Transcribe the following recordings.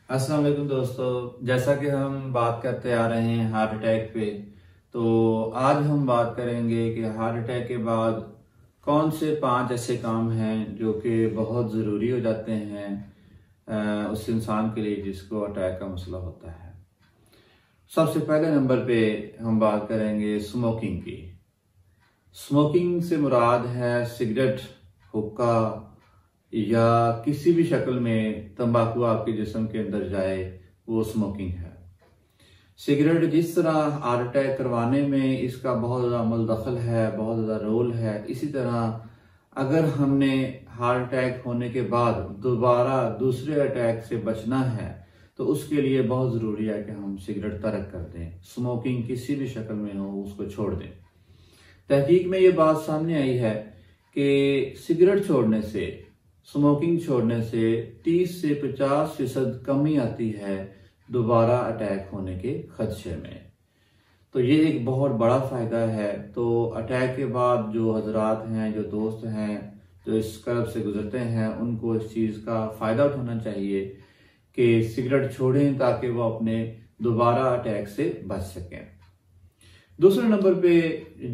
अस्सलाम वालेकुम दोस्तों, जैसा कि हम बात करते आ रहे हैं हार्ट अटैक पे, तो आज हम बात करेंगे कि हार्ट अटैक के बाद कौन से 5 ऐसे काम हैं जो कि बहुत ज़रूरी हो जाते हैं उस इंसान के लिए जिसको अटैक का मसला होता है। सबसे पहले नंबर पे हम बात करेंगे स्मोकिंग की। स्मोकिंग से मुराद है सिगरेट, हुक्का या किसी भी शक्ल में तंबाकू आपके जिस्म के अंदर जाए, वो स्मोकिंग है। सिगरेट जिस तरह हार्ट अटैक करवाने में इसका बहुत ज़्यादा अमल दखल है, बहुत ज़्यादा रोल है, इसी तरह अगर हमने हार्ट अटैक होने के बाद दोबारा दूसरे अटैक से बचना है तो उसके लिए बहुत ज़रूरी है कि हम सिगरेट तर्क कर दें, स्मोकिंग किसी भी शक्ल में हो उसको छोड़ दें। तहकीक में ये बात सामने आई है कि सिगरेट छोड़ने से, स्मोकिंग छोड़ने से 30 से 50% कमी आती है दोबारा अटैक होने के खदशे में। तो ये एक बहुत बड़ा फ़ायदा है। तो अटैक के बाद जो हजरात हैं, जो दोस्त हैं, जो इस कर्ब से गुजरते हैं, उनको इस चीज़ का फ़ायदा उठाना चाहिए कि सिगरेट छोड़ें ताकि वो अपने दोबारा अटैक से बच सकें। दूसरे नंबर पे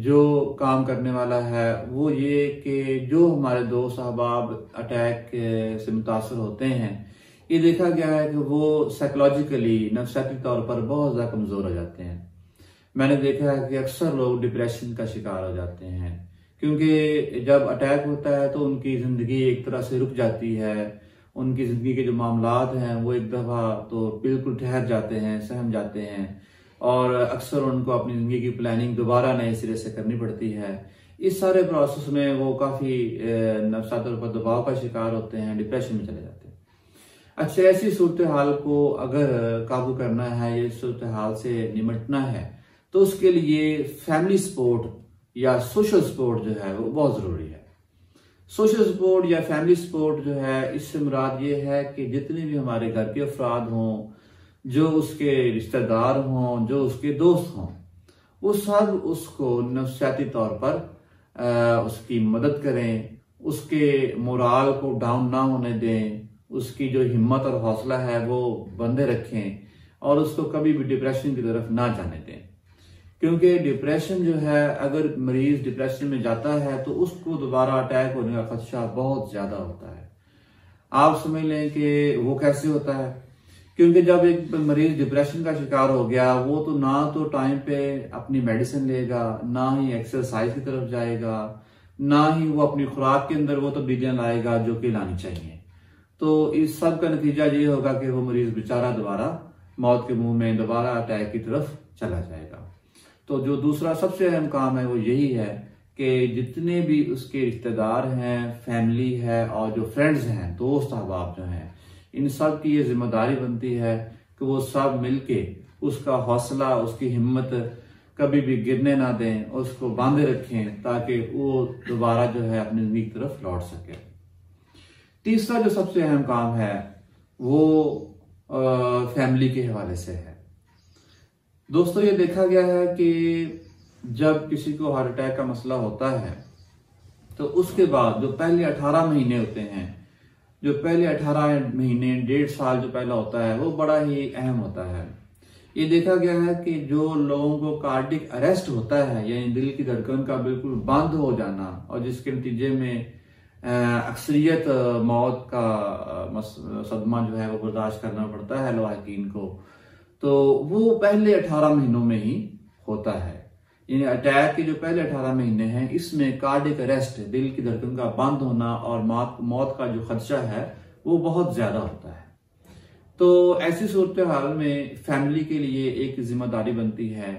जो काम करने वाला है वो ये कि जो हमारे दोस्त अहबाब अटैक से मुतासर होते हैं, ये देखा गया है कि वो साइकोलॉजिकली, नफ्सियाती तौर पर बहुत ज़्यादा कमज़ोर हो जाते हैं। मैंने देखा है कि अक्सर लोग डिप्रेशन का शिकार हो जाते हैं क्योंकि जब अटैक होता है तो उनकी ज़िंदगी एक तरह से रुक जाती है। उनकी ज़िंदगी के जो मामलात हैं वो एक दफ़ा तो बिल्कुल ठहर जाते हैं, सहम जाते हैं और अक्सर उनको अपनी ज़िंदगी की प्लानिंग दोबारा नए सिरे से करनी पड़ती है। इस सारे प्रोसेस में वो काफ़ी नफ्सियाती तौर पर दबाव का शिकार होते हैं, डिप्रेशन में चले जाते हैं। अच्छा, ऐसी सूरत हाल को अगर काबू करना है, ये सूरत हाल से निमटना है, तो उसके लिए फैमिली सपोर्ट या सोशल सपोर्ट जो है वो बहुत ज़रूरी है। सोशल सपोर्ट या फैमिली सपोर्ट जो है, इससे मुराद ये है कि जितने भी हमारे घर के अफराद हों, जो उसके रिश्तेदार हों, जो उसके दोस्त हों, वो सब उसको नफ्सियाती तौर पर उसकी मदद करें, उसके मोराल को डाउन ना होने दें, उसकी जो हिम्मत और हौसला है वो बंधे रखें और उसको कभी भी डिप्रेशन की तरफ ना जाने दें। क्योंकि डिप्रेशन जो है, अगर मरीज डिप्रेशन में जाता है तो उसको दोबारा अटैक होने का खदशा बहुत ज़्यादा होता है। आप समझ लें कि वो कैसे होता है, क्योंकि जब एक मरीज डिप्रेशन का शिकार हो गया, वो तो ना तो टाइम पे अपनी मेडिसिन लेगा, ना ही एक्सरसाइज की तरफ जाएगा, ना ही वो अपनी खुराक के अंदर वो तब्दीलियां लाएगा जो कि लानी चाहिए। तो इस सब का नतीजा ये होगा कि वो मरीज बेचारा दोबारा मौत के मुंह में, दोबारा अटैक की तरफ चला जाएगा। तो जो दूसरा सबसे अहम काम है वो यही है कि जितने भी उसके रिश्तेदार हैं, फैमिली है और जो फ्रेंड्स हैं, दोस्त अहबाब जो हैं, इन सब की ये जिम्मेदारी बनती है कि वो सब मिलके उसका हौसला, उसकी हिम्मत कभी भी गिरने ना दें, उसको बांधे रखें ताकि वो दोबारा जो है अपनी जिंदगी की तरफ लौट सके। तीसरा जो सबसे अहम काम है वो फैमिली के हवाले से है। दोस्तों, ये देखा गया है कि जब किसी को हार्ट अटैक का मसला होता है तो उसके बाद जो पहले 18 महीने होते हैं, जो पहले 18 महीने, 1.5 साल जो पहला होता है, वो बड़ा ही अहम होता है। ये देखा गया है कि जो लोगों को कार्डिक अरेस्ट होता है, यानी दिल की धड़कन का बिल्कुल बंद हो जाना, और जिसके नतीजे में अक्सरियत मौत का सदमा जो है वो बर्दाश्त करना पड़ता है लवाहिकीन को, तो वो पहले 18 महीनों में ही होता है। यानी अटैक के जो पहले 18 महीने हैं, इसमें कार्डिक अरेस्ट, दिल की धड़कन का बंद होना और मौत का जो खदशा है वो बहुत ज्यादा होता है। तो ऐसी सूरत हाल में फैमिली के लिए एक जिम्मेदारी बनती है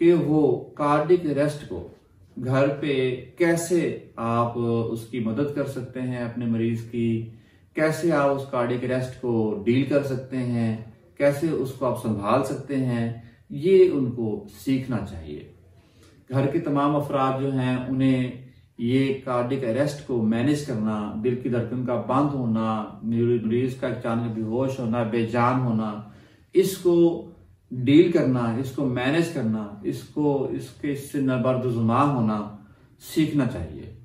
कि वो कार्डिक अरेस्ट को घर पे कैसे आप उसकी मदद कर सकते हैं, अपने मरीज की कैसे आप उस कार्डिक अरेस्ट को डील कर सकते हैं, कैसे उसको आप संभाल सकते हैं, ये उनको सीखना चाहिए। घर के तमाम अफराद जो हैं उन्हें ये कार्डिक अरेस्ट को मैनेज करना, दिल की धड़कन का बंद होना, मरीज का अचानक बेहोश होना, बेजान होना, इसको डील करना, इसको मैनेज करना, इससे नबर्दजुमा होना सीखना चाहिए।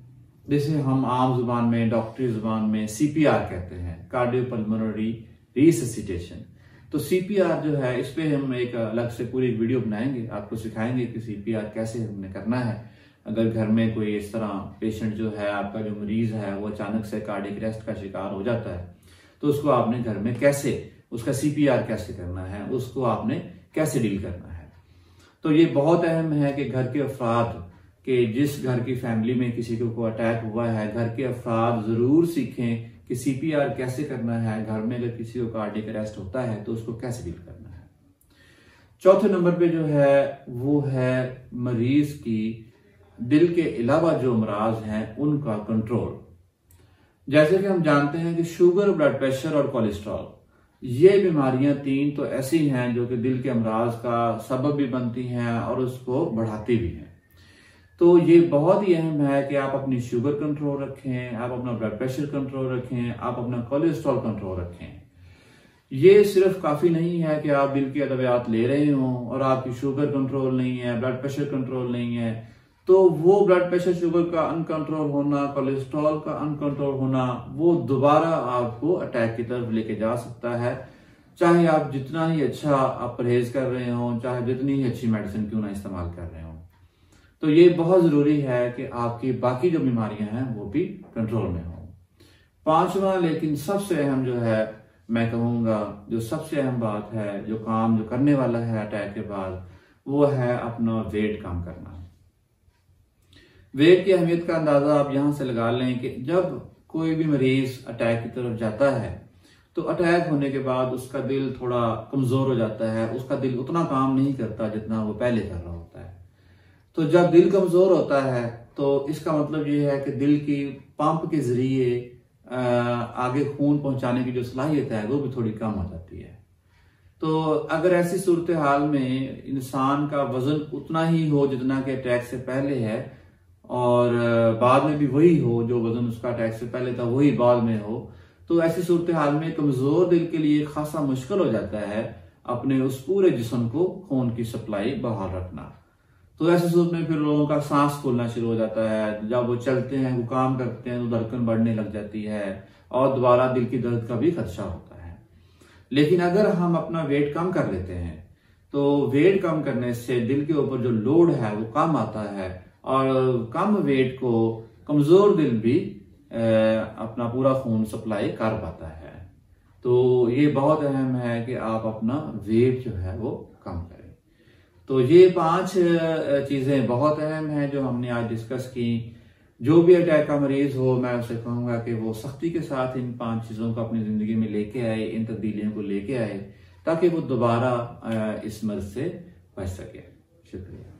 जिसे हम आम जुबान में, डॉक्टरी जुबान में CPR कहते हैं, कार्डियोपल्मोनरी रिससिटेशन। तो CPR जो है इस पे हम एक अलग से पूरी वीडियो बनाएंगे, आपको सिखाएंगे कि CPR कैसे हमने करना है। अगर घर में कोई इस तरह पेशेंट जो है, आपका जो मरीज है वो अचानक से कार्डियक अरेस्ट का शिकार हो जाता है, तो उसको आपने घर में कैसे, उसका CPR कैसे करना है, उसको आपने कैसे डील करना है। तो ये बहुत अहम है कि घर के अफराद के, जिस घर की फैमिली में किसी को अटैक हुआ है, घर के अफराद जरूर सीखें कि CPR कैसे करना है। घर में अगर किसी को कार्डियक अरेस्ट होता है तो उसको कैसे डील करना है। चौथे नंबर पे जो है वो है मरीज की दिल के अलावा जो अमराज हैं उनका कंट्रोल। जैसे कि हम जानते हैं कि शुगर, ब्लड प्रेशर और कोलेस्ट्रॉल, ये बीमारियां तीन तो ऐसी हैं जो कि दिल के अमराज का सबब भी बनती हैं और उसको बढ़ाती भी हैं। तो ये बहुत ही अहम है कि आप अपनी शुगर कंट्रोल रखें, आप अपना ब्लड प्रेशर कंट्रोल रखें, आप अपना कोलेस्ट्रॉल कंट्रोल रखें। ये सिर्फ काफी नहीं है कि आप दिल की अद्वियात ले रहे हों और आपकी शुगर कंट्रोल नहीं है, ब्लड प्रेशर कंट्रोल नहीं है, तो वो ब्लड प्रेशर, शुगर का अनकंट्रोल होना, कोलेस्ट्रॉल का अनकंट्रोल होना, वो दोबारा आपको अटैक की तरफ लेके जा सकता है। चाहे आप जितना ही अच्छा आप परहेज कर रहे हो, चाहे जितनी ही अच्छी मेडिसिन क्यों ना इस्तेमाल कर रहे हो। तो ये बहुत जरूरी है कि आपकी बाकी जो बीमारियां हैं वो भी कंट्रोल में हो। पांचवा लेकिन सबसे अहम जो है, मैं कहूंगा जो सबसे अहम बात है, जो काम जो करने वाला है अटैक के बाद, वो है अपना वेट कम करना। वेट की अहमियत का अंदाजा आप यहां से लगा लें कि जब कोई भी मरीज अटैक की तरफ जाता है तो अटैक होने के बाद उसका दिल थोड़ा कमजोर हो जाता है, उसका दिल उतना काम नहीं करता जितना वो पहले कर रहा होता है। तो जब दिल कमजोर होता है तो इसका मतलब ये है कि दिल की पंप के जरिए आगे खून पहुंचाने की जो सलाहियत है वो भी थोड़ी कम हो जाती है। तो अगर ऐसी सूरत हाल में इंसान का वजन उतना ही हो जितना कि अटैक से पहले है और बाद में भी वही हो, जो वजन उसका अटैक से पहले था वही बाद में हो, तो ऐसी सूरत हाल में कमजोर दिल के लिए खासा मुश्किल हो जाता है अपने उस पूरे जिस्म को खून की सप्लाई बहाल रखना। तो ऐसे सूरत में फिर लोगों का सांस फूलना शुरू हो जाता है, जब वो चलते हैं, वो काम करते हैं तो धड़कन बढ़ने लग जाती है और दोबारा दिल की दर्द का भी खदशा होता है। लेकिन अगर हम अपना वेट कम कर लेते हैं तो वेट कम करने से दिल के ऊपर जो लोड है वो कम आता है और कम वेट को कमजोर दिल भी अपना पूरा खून सप्लाई कर पाता है। तो ये बहुत अहम है कि आप अपना वेट जो है वो कम करें। तो ये 5 चीजें बहुत अहम हैं जो हमने आज डिस्कस की। जो भी अटैक का मरीज हो, मैं उसे कहूंगा कि वो सख्ती के साथ इन 5 चीजों को अपनी जिंदगी में लेके आए, इन तब्दीलियों को लेके आए, ताकि वो दोबारा इस मर्ज से बच सके। शुक्रिया।